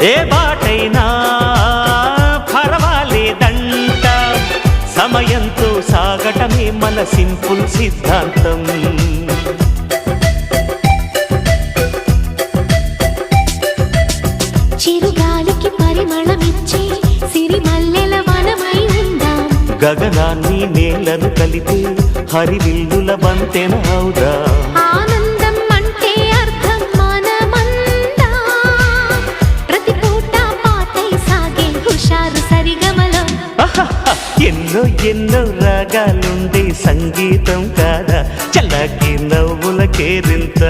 ఏ బాటైనా పర్వాలేదంట, సమయంతో సాగటమే మన సింపుల్ సిద్ధాంతం. చిరుగాలికి పరిమళమిచ్చే సిరిమల్లెల వనమై ఉందాం, గగనాన్ని నేలను కలిపే హరివిల్లుల బంతెన అవుదాం. ఆనందం అంటే అర్థం మనమందా, ప్రతి పూట పాటై సాగే హుషారు సరిగమలో. ఎన్నో ఎన్నో రాగాలుండే సంగీతం కాదా, చల్లకి నవ్వుల కేరింత.